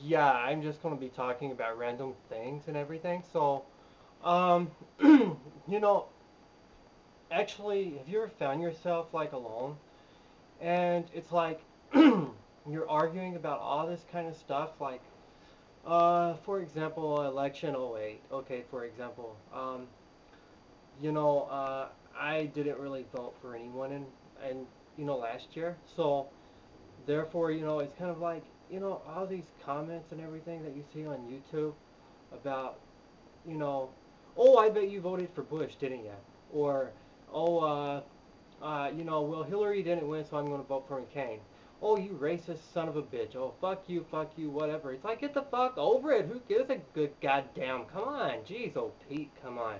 Yeah, I'm just gonna be talking about random things and everything. Um, you know, actually, have you ever found yourself like alone and it's like you're arguing about all this kind of stuff, like, for example, election '08. Okay, for example, you know, I didn't really vote for anyone in last year, so therefore, it's kind of like, all these comments and everything that you see on YouTube about, you know, oh, I bet you voted for Bush, didn't you? Or, oh, well, Hillary didn't win, so I'm going to vote for McCain. Oh, you racist son of a bitch. Oh, fuck you, whatever. It's like, get the fuck over it. Who gives a good goddamn? Come on. Jeez, oh, Pete, come on.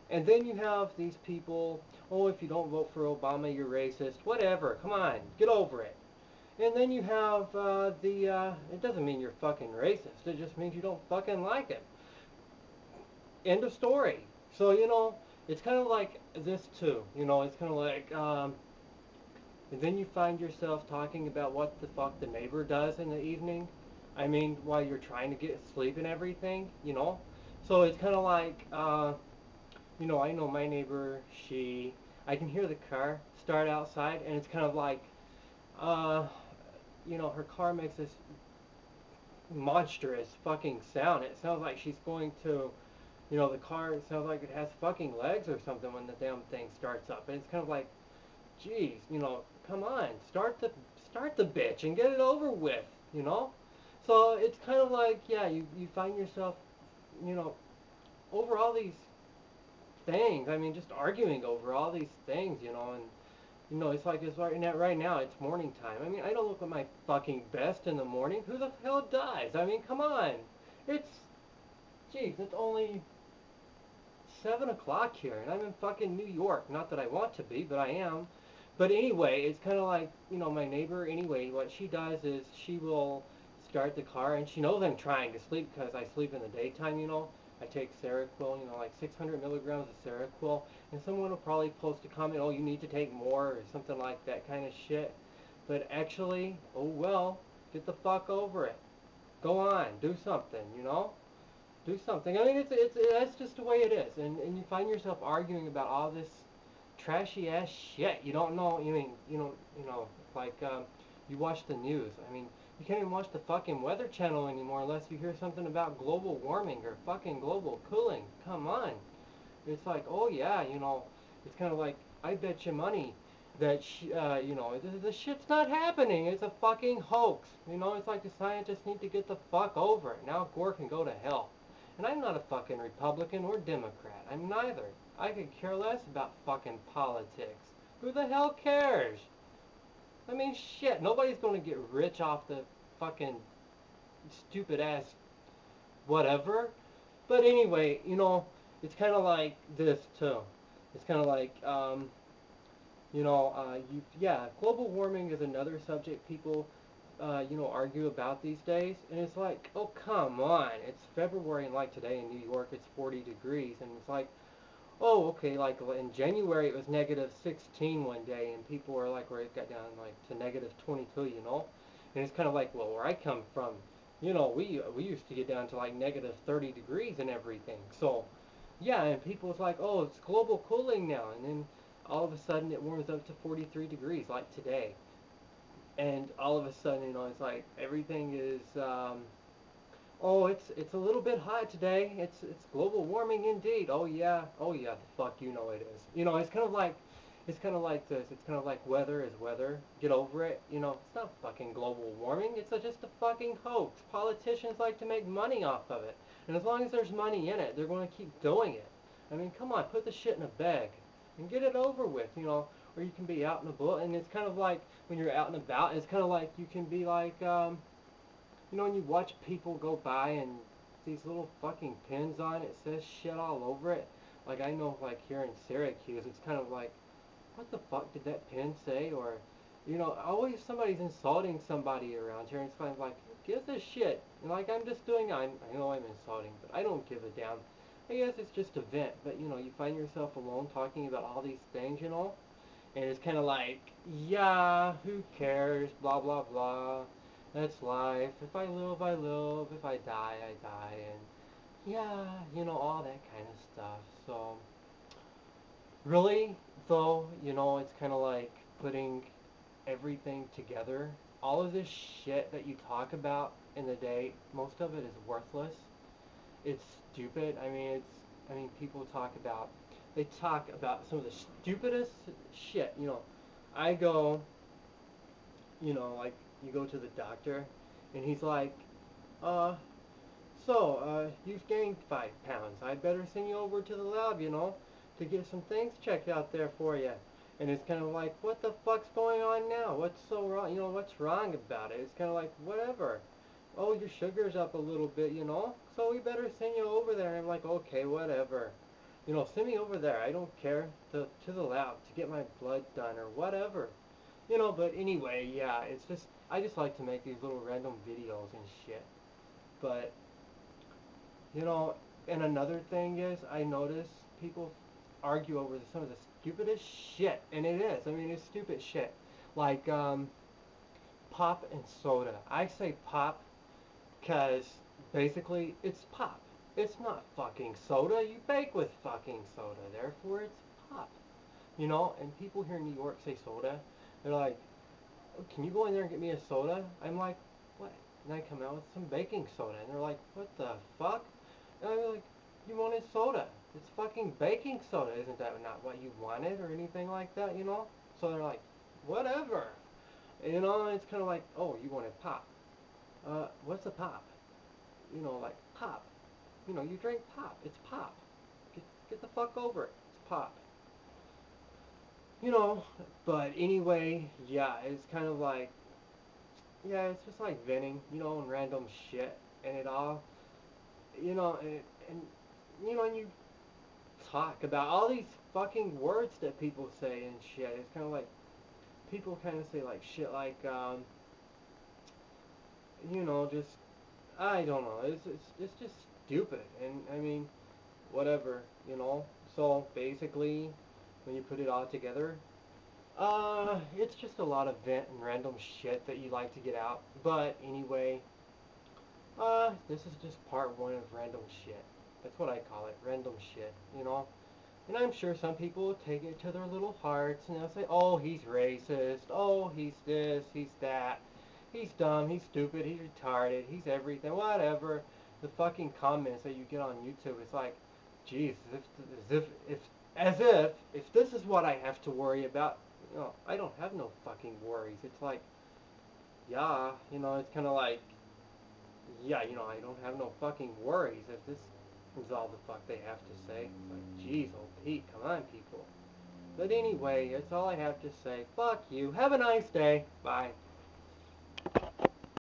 And then you have these people, oh, if you don't vote for Obama, you're racist. Whatever. Come on. Get over it. And then you have it doesn't mean you're fucking racist. It just means you don't fucking like it. End of story. So, it's kind of like this too. It's kind of like, and then you find yourself talking about what the fuck the neighbor does in the evening. I mean, while you're trying to get sleep and everything. So it's kind of like, I know my neighbor, I can hear the car start outside, and it's kind of like, uh, her car makes this monstrous fucking sound. It sounds like she's going to, the car, it sounds like it has fucking legs or something when the damn thing starts up. And it's kind of like, geez, come on, start the bitch and get it over with, you know? So it's kind of like, yeah, you find yourself, you know, over all these things. I mean, just arguing over all these things, and it's like it's right now. It's morning time. I mean, I don't look at my fucking best in the morning. Who the hell does? I mean, come on. It's Jeez, it's only 7 o'clock here, and I'm in fucking New York. Not that I want to be, but I am. But anyway, it's kind of like, my neighbor. Anyway, what she does is she will start the car, and she knows I'm trying to sleep because I sleep in the daytime. I take Seroquel, like 600 milligrams of Seroquel, and someone will probably post a comment, oh, you need to take more or something like that kind of shit. But actually, oh well, get the fuck over it. Go on, do something. Do something. I mean, it's that's just the way it is, and you find yourself arguing about all this trashy ass shit. You don't know. Like you watch the news. I mean, you can't even watch the fucking Weather Channel anymore unless you hear something about global warming or fucking global cooling. Come on. It's like, oh yeah, it's kind of like, I bet you money that the shit's not happening. It's a fucking hoax. It's like the scientists need to get the fuck over it. Now Gore can go to hell. And I'm not a fucking Republican or Democrat. I'm neither. I could care less about fucking politics. Who the hell cares? I mean, shit. Nobody's gonna get rich off the fucking stupid ass whatever. But anyway, it's kind of like this too. It's kind of like, yeah, global warming is another subject people, argue about these days. And it's like, oh, come on. It's February, and like today in New York, it's 40 degrees. And it's like, oh, okay, like in January, it was negative 16 one day, and people were like, where it got down like to negative 22. And it's kind of like, well, where I come from, we used to get down to like negative 30 degrees and everything. So, yeah, and people was like, oh, it's global cooling now, and then all of a sudden it warms up to 43 degrees like today, and all of a sudden, it's like everything is, oh, it's a little bit hot today. It's global warming indeed. Oh yeah, the fuck it is. It's kind of like this. It's kind of like weather is weather. Get over it. It's not fucking global warming. It's just a fucking hoax. Politicians like to make money off of it, and as long as there's money in it, they're going to keep doing it. I mean, come on, put the shit in a bag and get it over with. Or you can be out and about, and it's kind of like when you're out and about. It's kind of like you can be like, when you watch people go by and these little fucking pins on it says shit all over it. Like, I know, like, here in Syracuse, it's kind of like, what the fuck did that pin say? Or, always somebody's insulting somebody around here, and it's kind of like, who gives a shit? And like, I'm just doing, I know I'm insulting, but I don't give a damn. I guess it's just a vent, but you find yourself alone talking about all these things. And it's kind of like, yeah, who cares, blah, blah, blah. That's life. If I live, I live. If I die, I die. And yeah, all that kind of stuff. So, really, though, it's kind of like putting everything together. All of this shit that you talk about in the day, most of it is worthless. It's stupid. People they talk about some of the stupidest shit. I go, like you go to the doctor, and he's like, uh, you've gained 5 pounds. I better send you over to the lab, to get some things checked out there for you. And it's kind of like, what the fuck's going on now? What's so wrong? What's wrong about it? It's kind of like, whatever. Oh, your sugar's up a little bit, so we better send you over there. And I'm like, okay, whatever. Send me over there. I don't care. To the lab to get my blood done or whatever. But anyway, yeah, I just like to make these little random videos and shit. But you know, and another thing is, I notice people argue over some of the stupidest shit, and it is. I mean, it's stupid shit. Like, pop and soda. I say pop because basically it's pop. It's not fucking soda. You bake with fucking soda. Therefore, it's pop. And people here in New York say soda. They're like, "Oh, can you go in there and get me a soda?" I'm like, what? And I come out with some baking soda. And they're like, what the fuck? And I'm like, you wanted soda. It's fucking baking soda. Isn't that not what you wanted or anything like that? So they're like, whatever. It's kind of like, oh, you wanted pop. What's a pop? Like pop. You drink pop. It's pop. Get the fuck over it. It's pop. You know, but anyway, yeah, it's kind of like, yeah, it's just like venting, and random shit. And it all, and and you talk about all these fucking words that people say and shit. It's kind of like people kind of say like shit like just I don't know. It's just stupid. And I mean, whatever, So basically, when you put it all together, it's just a lot of vent and random shit that you like to get out. But anyway, this is just part one of random shit. That's what I call it, random shit. And I'm sure some people will take it to their little hearts and they'll say, oh, he's racist. Oh, he's this, he's that. He's dumb, he's stupid, he's retarded, he's everything, whatever. The fucking comments that you get on YouTube, it's like, geez, if this is what I have to worry about, I don't have no fucking worries. It's like, yeah, it's kind of like, yeah, I don't have no fucking worries if this is all the fuck they have to say. It's like, geez, old Pete, come on, people. But anyway, that's all I have to say. Fuck you. Have a nice day. Bye.